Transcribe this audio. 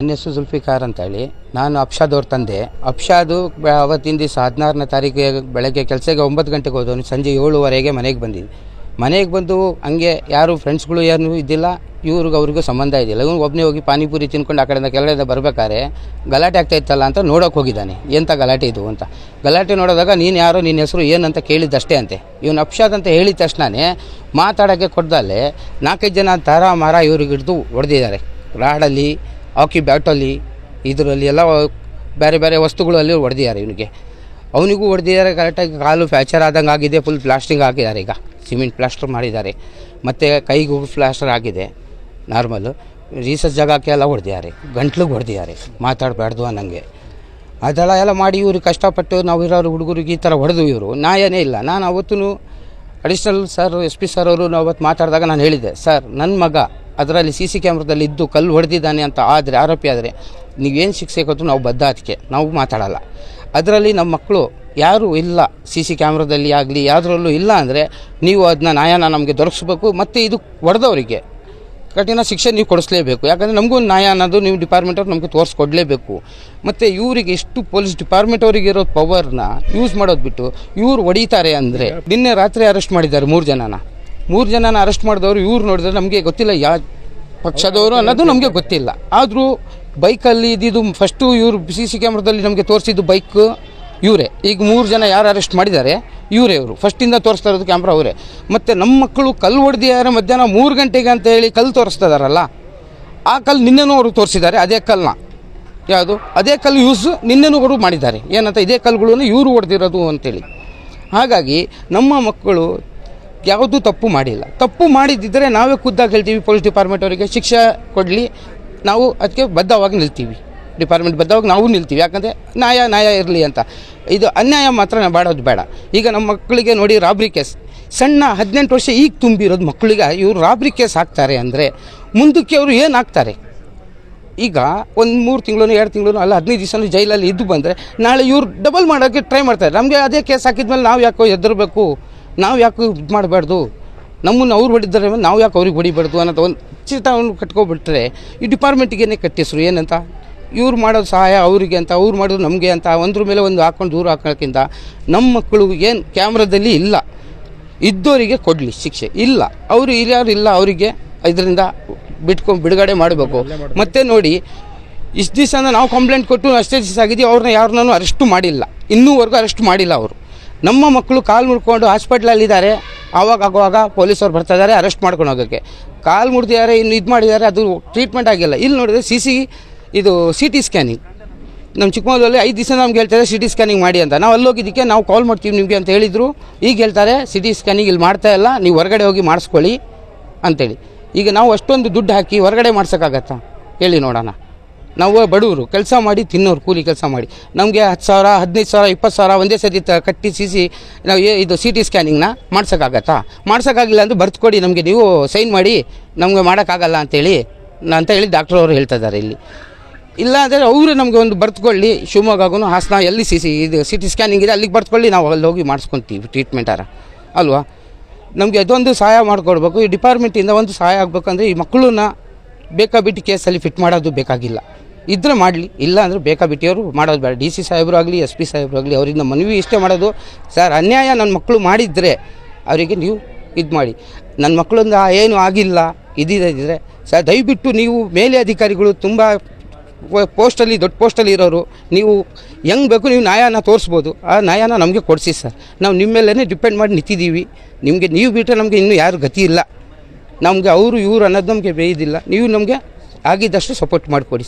ನನ್ನ ಹೆಸರು ಜುಲ್ಫಿಕಾರ್ ಅಂತೇಳಿ. ನಾನು ಅಪ್ಷಾದವ್ರ ತಂದೆ. ಅಪ್ಷಾದು ಅವತ್ತಿನ ದಿವಸ 16ನೇ ತಾರೀಕಿಗೆ ಬೆಳಗ್ಗೆ ಕೆಲಸಕ್ಕೆ 9 ಗಂಟೆಗೆ ಹೋದವನು. ಸಂಜೆ 7:15 ಮನೆಗೆ ಬಂದಿದ್ದು. ಮನೆಗೆ ಬಂದು ಹಂಗೆ ಯಾರು ಫ್ರೆಂಡ್ಸ್ಗಳು ಏನೂ ಇದ್ದಿಲ್ಲ, ಅವ್ರಿಗೂ ಸಂಬಂಧ ಇದ್ದಿಲ್ಲ. ಇವನು ಒಬ್ಬನೇ ಹೋಗಿ ಪಾನಿಪುರಿ ತಿನ್ಕೊಂಡು ಆ ಕಡೆಯಿಂದ ಕೆಳಗಡೆ ಬರಬೇಕಾದ್ರೆ ಗಲಾಟೆ ಆಗ್ತಾ ಇತ್ತಲ್ಲ ಅಂತ ನೋಡೋಕೆ ಹೋಗಿದ್ದಾನೆ. ಎಂಥ ಗಲಾಟೆ ಇದು ಅಂತ. ಗಲಾಟೆ ನೋಡಿದಾಗ ನೀನು ಯಾರೋ, ನಿನ್ನ ಹೆಸರು ಏನಂತ ಕೇಳಿದ್ದಷ್ಟೇ ಅಂತೆ. ಇವನು ಅಪ್ಷಾದ್ ಅಂತ ಹೇಳಿದ ತಕ್ಷಣವೇ ಮಾತಾಡೋಕ್ಕೆ ಕೊಡ್ದಲ್ಲೇ 4-5 ಜನ ತಾರ ಮಾರ ಇವ್ರಿಗೆ ಹಿಡಿದು ಹೊಡೆದಿದ್ದಾರೆ. ರಾಡಲ್ಲಿ, ಹಾಕಿ ಬ್ಯಾಟಲ್ಲಿ, ಇದರಲ್ಲಿ ಎಲ್ಲ ಬೇರೆ ಬೇರೆ ವಸ್ತುಗಳಲ್ಲಿ ಹೊಡೆದಿದ್ದಾರೆ. ಅವನಿಗೂ ಹೊಡೆದಿದ್ದಾರೆ. ಕರೆಕ್ಟಾಗಿ ಕಾಲು ಫ್ರ್ಯಾಕ್ಚರ್ ಆದಂಗೆ ಆಗಿದೆ. ಫುಲ್ ಪ್ಲಾಸ್ಟಿಂಗ್ ಹಾಕಿದ್ದಾರೆ. ಈಗ ಸಿಮೆಂಟ್ ಪ್ಲಾಸ್ಟರ್ ಮಾಡಿದ್ದಾರೆ. ಮತ್ತು ಕೈಗೂ ಪ್ಲಾಸ್ಟರ್ ಆಗಿದೆ. ನಾರ್ಮಲ್ಲು ರೀಸರ್ಚ್ ಜಾಗಕ್ಕೆ ಎಲ್ಲ ಹೊಡೆದಿದ್ದಾರೆ. ಗಂಟ್ಲಿಗೆ ಹೊಡೆದಿದ್ದಾರೆ. ಮಾತಾಡಬಾರ್ದು ಅನ್ನಂಗೆ ಅದೆಲ್ಲ ಎಲ್ಲ ಮಾಡಿ ಇವ್ರಿಗೆ ಕಷ್ಟಪಟ್ಟು ನಾವು ಇರೋರು ಹುಡುಗರಿಗೆ ಈ ಥರ ಹೊಡೆದು ಇವರು ನ್ಯಾಯನೇ ಇಲ್ಲ. ನಾನು ಅವತ್ತು ಅಡಿಷ್ನಲ್ ಸರ್ SP ಸರ್ ಅವರು ಅವತ್ತು ಮಾತಾಡಿದಾಗ ನಾನು ಹೇಳಿದ್ದೆ, ಸರ್ ನನ್ನ ಮಗ ಅದರಲ್ಲಿ CC ಕ್ಯಾಮ್ರಾದಲ್ಲಿ ಇದ್ದು ಕಲ್ಲು ಹೊಡೆದಿದ್ದಾನೆ ಅಂತ ಆದರೆ ಆರೋಪಿ ಆದರೆ ನೀವೇನು ಶಿಕ್ಷೆ ಕೊಟ್ಟು ನಾವು ಬದ್ಧ ಅದಕ್ಕೆ ನಾವು ಮಾತಾಡಲ್ಲ. ಅದರಲ್ಲಿ ನಮ್ಮ ಮಕ್ಕಳು ಯಾರೂ ಇಲ್ಲ, CC ಕ್ಯಾಮ್ರಾದಲ್ಲಿ ಆಗಲಿ ಯಾವುದ್ರಲ್ಲೂ ಇಲ್ಲ ಅಂದರೆ ನೀವು ಅದನ್ನ ನ್ಯಾಯನ ನಮಗೆ ದೊರಕಿಸ್ಬೇಕು. ಮತ್ತು ಇದು ಹೊಡೆದವರಿಗೆ ಕಠಿಣ ಶಿಕ್ಷೆ ನೀವು ಕೊಡಿಸ್ಲೇಬೇಕು. ಯಾಕಂದರೆ ನಮಗೂ ನ್ಯಾಯ ಅನ್ನೋದು ನೀವು ಡಿಪಾರ್ಟ್ಮೆಂಟವ್ರು ನಮಗೆ ತೋರಿಸ್ಕೊಡ್ಲೇಬೇಕು. ಮತ್ತು ಇವರಿಗೆ ಎಷ್ಟು ಪೊಲೀಸ್ ಡಿಪಾರ್ಟ್ಮೆಂಟ್ ಅವ್ರಿಗೆ ಇರೋ ಪವರ್ನ ಯೂಸ್ ಮಾಡೋದು ಬಿಟ್ಟು ಇವ್ರು ಹೊಡೀತಾರೆ ಅಂದರೆ. ನಿನ್ನೆ ರಾತ್ರಿ ಅರೆಸ್ಟ್ ಮಾಡಿದ್ದಾರೆ 3 ಜನನ ಅರೆಸ್ಟ್ ಮಾಡಿದವರು. ಇವ್ರು ನೋಡಿದ್ರೆ ನಮಗೆ ಗೊತ್ತಿಲ್ಲ ಯಾವ ಪಕ್ಷದವರು ಅನ್ನೋದು ನಮಗೆ ಗೊತ್ತಿಲ್ಲ. ಆದರೂ ಬೈಕಲ್ಲಿ ಇದ್ದಿದ್ದು ಫಸ್ಟು ಇವರು CC ಕ್ಯಾಮ್ರಾದಲ್ಲಿ ನಮಗೆ ತೋರಿಸಿದ್ದು ಬೈಕ್ ಇವರೇ. ಈಗ 3 ಜನ ಯಾರು ಅರೆಸ್ಟ್ ಮಾಡಿದ್ದಾರೆ ಇವರೇ. ಇವರು ಫಸ್ಟಿಂದ ತೋರಿಸ್ತಾ ಇರೋದು ಕ್ಯಾಮ್ರಾ ಅವರೇ. ಮತ್ತು ನಮ್ಮ ಮಕ್ಕಳು ಕಲ್ಲು ಹೊಡೆದಿದ್ದಾರೆ ಮಧ್ಯಾಹ್ನ 3 ಗಂಟೆಗೆ ಅಂತ ಹೇಳಿ ಕಲ್ಲು ತೋರಿಸ್ತಾ ಇದ್ದಾರಲ್ಲ, ಆ ಕಲ್ಲು ನಿನ್ನೆನೂ ಅವರು ತೋರಿಸಿದ್ದಾರೆ. ಅದೇ ಕಲ್ಲನ್ನ ಯಾವುದು ಅದೇ ಕಲ್ಲು ಯೂಸ್ ನಿನ್ನೆನೂ ಅವರು ಮಾಡಿದ್ದಾರೆ. ಏನಂತ ಇದೇ ಕಲ್ಲುಗಳನ್ನು ಇವರು ಹೊಡೆದಿರೋದು ಅಂತೇಳಿ. ಹಾಗಾಗಿ ನಮ್ಮ ಮಕ್ಕಳು ಯಾವುದೂ ತಪ್ಪು ಮಾಡಿಲ್ಲ. ತಪ್ಪು ಮಾಡಿದ್ದಿದ್ದರೆ ನಾವೇ ಖುದ್ದಾಗಿ ಹೇಳ್ತೀವಿ ಪೊಲೀಸ್ ಡಿಪಾರ್ಟ್ಮೆಂಟ್ ಅವರಿಗೆ ಶಿಕ್ಷೆ ಕೊಡಲಿ, ನಾವು ಅದಕ್ಕೆ ಬದ್ಧವಾಗಿ ನಿಲ್ತೀವಿ. ಡಿಪಾರ್ಟ್ಮೆಂಟ್ ಬದ್ಧವಾಗಿ ನಾವು ನಿಲ್ತೀವಿ. ಯಾಕಂದರೆ ನ್ಯಾಯ ಇರಲಿ ಅಂತ. ಇದು ಅನ್ಯಾಯ ಮಾತ್ರ ಮಾಡೋದು ಬೇಡ. ಈಗ ನಮ್ಮ ಮಕ್ಕಳಿಗೆ ನೋಡಿ ರಾಬ್ರಿ ಕೇಸ್, ಸಣ್ಣ 18 ವರ್ಷ ಈಗ ತುಂಬಿರೋದು ಮಕ್ಕಳಿಗೆ ಇವರು ರಾಬ್ರಿ ಕೇಸ್ ಹಾಕ್ತಾರೆ ಅಂದರೆ ಮುಂದಕ್ಕೆ ಅವರು ಏನು ಹಾಕ್ತಾರೆ? ಈಗ ಒಂದು 3 ತಿಂಗಳು 2 ತಿಂಗಳು ಅಲ್ಲ 15 ದಿವಸ ಜೈಲಲ್ಲಿ ಇದ್ದು ಬಂದರೆ ನಾಳೆ ಇವ್ರು ಡಬಲ್ ಮಾಡೋಕ್ಕೆ ಟ್ರೈ ಮಾಡ್ತಾರೆ. ನಮಗೆ ಅದೇ ಕೇಸ್ ಹಾಕಿದ್ಮೇಲೆ ನಾವು ಯಾಕೋ ಹೆದರಬೇಕು, ನಾವು ಯಾಕೆ ಇದು ಮಾಡಬಾರ್ದು, ನಮ್ಮನ್ನು ಅವ್ರು ಹೊಡಿದ್ದಾರೆ ನಾವು ಯಾಕೆ ಅವ್ರಿಗೆ ಹೊಡಿಬಾರ್ದು ಅನ್ನೋದು ಒಂದು ಚಿತ್ರವನ್ನು ಕಟ್ಕೊಬಿಟ್ರೆ ಈ ಡಿಪಾರ್ಟ್ಮೆಂಟಿಗೇನೆ ಕಟ್ಟಿಸ್ರು. ಏನಂತ ಇವ್ರು ಮಾಡೋದು ಸಹಾಯ ಅವರಿಗೆ ಅಂತ, ಅವ್ರು ಮಾಡೋದು ನಮಗೆ ಅಂತ ಒಂದ್ರ ಮೇಲೆ ಒಂದು ಹಾಕ್ಕೊಂಡು ದೂರ ಹಾಕೋಕ್ಕಿಂತ ನಮ್ಮ ಮಕ್ಕಳು ಏನು ಕ್ಯಾಮ್ರಾದಲ್ಲಿ ಇಲ್ಲ ಇದ್ದವರಿಗೆ ಕೊಡಲಿ ಶಿಕ್ಷೆ. ಇಲ್ಲ ಅವರು ಹಿರಿಯರು ಇಲ್ಲ, ಅವರಿಗೆ ಇದರಿಂದ ಬಿಡುಗಡೆ ಮಾಡಬೇಕು. ಮತ್ತು ನೋಡಿ ಇಷ್ಟು ದಿವಸ ನಾವು ಕಂಪ್ಲೇಂಟ್ ಕೊಟ್ಟು ಅಷ್ಟೇ ದಿವಸ ಆಗಿದ್ದೀವಿ, ಅವ್ರನ್ನ ಯಾರನ್ನೂ ಅರೆಸ್ಟು ಮಾಡಿಲ್ಲ, ಇನ್ನೂವರೆಗೂ ಅರೆಸ್ಟ್ ಮಾಡಿಲ್ಲ ಅವರು. ನಮ್ಮ ಮಕ್ಕಳು ಕಾಲು ಮುಡ್ಕೊಂಡು ಹಾಸ್ಪಿಟ್ಲಲ್ಲಿದ್ದಾರೆ. ಆವಾಗ ಪೊಲೀಸವ್ರು ಬರ್ತಾಯಿದ್ದಾರೆ ಅರೆಸ್ಟ್ ಮಾಡ್ಕೊಂಡು ಹೋಗೋಕ್ಕೆ. ಕಾಲು ಮುಡ್ದಿದ್ದಾರೆ, ಇನ್ನು ಇದು ಮಾಡಿದ್ದಾರೆ, ಅದು ಟ್ರೀಟ್ಮೆಂಟ್ ಆಗಿಲ್ಲ. ಇಲ್ಲಿ ನೋಡಿದ್ರೆ CT ಸ್ಕ್ಯಾನಿಂಗ್ ನಮ್ಮ ಚಿಕ್ಕಮಗಳೂರಲ್ಲಿ 5 ದಿವಸ ನಮ್ಗೆ ಹೇಳ್ತಾರೆ CT ಸ್ಕ್ಯಾನಿಂಗ್ ಮಾಡಿ ಅಂತ. ನಾವು ಅಲ್ಲೋಗಿದ್ದಕ್ಕೆ ನಾವು ಕಾಲ್ ಮಾಡ್ತೀವಿ ನಿಮಗೆ ಅಂತ ಹೇಳಿದರು. ಈಗ ಹೇಳ್ತಾರೆ CT ಸ್ಕ್ಯಾನಿಂಗ್ ಇಲ್ಲಿ ಮಾಡ್ತಾ ಇಲ್ಲ, ನೀವು ಹೊರಗಡೆ ಹೋಗಿ ಮಾಡಿಸ್ಕೊಳ್ಳಿ ಅಂತೇಳಿ. ಈಗ ನಾವು ಅಷ್ಟೊಂದು ದುಡ್ಡು ಹಾಕಿ ಹೊರಗಡೆ ಮಾಡ್ಸೋಕ್ಕಾಗತ್ತಾ ಹೇಳಿ ನೋಡೋಣ? ನಾವು ಬಡವರು ಕೆಲಸ ಮಾಡಿ ತಿನ್ನೋರು, ಕೂಲಿ ಕೆಲಸ ಮಾಡಿ ನಮಗೆ 10,000 15,000 20,000 ಒಂದೇ ಸತಿ ಕಟ್ಟಿ ನಾವು ಇದು CT ಸ್ಕ್ಯಾನಿಂಗ್ನ ಮಾಡ್ಸೋಕ್ಕಾಗತ್ತಾ? ಮಾಡ್ಸೋಕ್ಕಾಗಿಲ್ಲ ಅಂದರೆ ಬರ್ತ್ಕೊಡಿ ನಮಗೆ, ನೀವು ಸೈನ್ ಮಾಡಿ ನಮಗೆ ಮಾಡೋಕ್ಕಾಗಲ್ಲ ಅಂತೇಳಿ ಡಾಕ್ಟ್ರ್ ಅವರು ಹೇಳ್ತಾ ಇದ್ದಾರೆ ಇಲ್ಲಿ. ಇಲ್ಲ ಅಂದರೆ ಅವರು ನಮಗೆ ಒಂದು ಬರ್ತ್ಕೊಳ್ಳಿ, ಶಿವಮೊಗ್ಗಗೂ ಹಾಸನ ಎಲ್ಲಿ CT ಸ್ಕ್ಯಾನಿಂಗ್ ಇದೆ ಅಲ್ಲಿಗೆ ಬರ್ತ್ಕೊಳ್ಳಿ, ನಾವು ಅಲ್ಲಿ ಹೋಗಿ ಮಾಡಿಸ್ಕೊತೀವಿ ಟ್ರೀಟ್ಮೆಂಟಾರ ಅಲ್ವಾ? ನಮಗೆ ಅದೊಂದು ಸಹಾಯ ಮಾಡಿಕೊಡ್ಬೇಕು. ಈ ಡಿಪಾರ್ಟ್ಮೆಂಟಿಂದ ಒಂದು ಸಹಾಯ ಆಗಬೇಕಂದ್ರೆ ಈ ಮಕ್ಕಳನ್ನ ಬೇಕಾಬಿಟ್ಟು ಕೇಸಲ್ಲಿ ಫಿಟ್ ಮಾಡೋದು ಬೇಕಾಗಿಲ್ಲ. ಇದ್ದರೆ ಮಾಡಲಿ, ಇಲ್ಲ ಅಂದರೆ ಬೇಕಾಬಿಟ್ಟಿಯವರು ಮಾಡೋದು ಬೇಡ. DC ಸಾಹೇಬರು ಆಗಲಿ SP ಸಾಹೇಬರು ಆಗಲಿ ಅವರಿಂದ ಮನವಿ ಇಷ್ಟೇ ಮಾಡೋದು, ಸರ್ ಅನ್ಯಾಯ ನನ್ನ ಮಕ್ಕಳು ಮಾಡಿದರೆ ಅವರಿಗೆ ನೀವು ಇದು ಮಾಡಿ. ನನ್ನ ಮಕ್ಕಳಿಂದ ಏನು ಆಗಿಲ್ಲ ಇದ್ದಿದ್ದರೆ ಸರ್ ದಯವಿಟ್ಟು ನೀವು ಮೇಲೆ ಅಧಿಕಾರಿಗಳು ತುಂಬ ಪೋಸ್ಟಲ್ಲಿ ದೊಡ್ಡ ಪೋಸ್ಟಲ್ಲಿ ಇರೋರು, ನೀವು ಹೆಂಗೆ ಬೇಕು ನೀವು ನ್ಯಾಯನ ತೋರಿಸ್ಬೋದು. ಆ ನ್ಯಾಯನ ನಮಗೆ ಕೊಡಿಸಿ ಸರ್. ನಾವು ನಿಮ್ಮ ಮೇಲೇ ಡಿಪೆಂಡ್ ಮಾಡಿ ನಿಂತಿದ್ದೀವಿ. ನಿಮಗೆ ನೀವು ಬಿಟ್ಟರೆ ನಮಗೆ ಇನ್ನೂ ಯಾರು ಗತಿ ಇಲ್ಲ. ನಮಗೆ ಅವರು ಇವರು ಅನ್ನೋದು ನಮಗೆ ಬೇಯ್ದಿಲ್ಲ. ನೀವು ನಮಗೆ ಆಗಿದ್ದಷ್ಟು ಸಪೋರ್ಟ್ ಮಾಡಿಕೊಡಿ ಸರ್.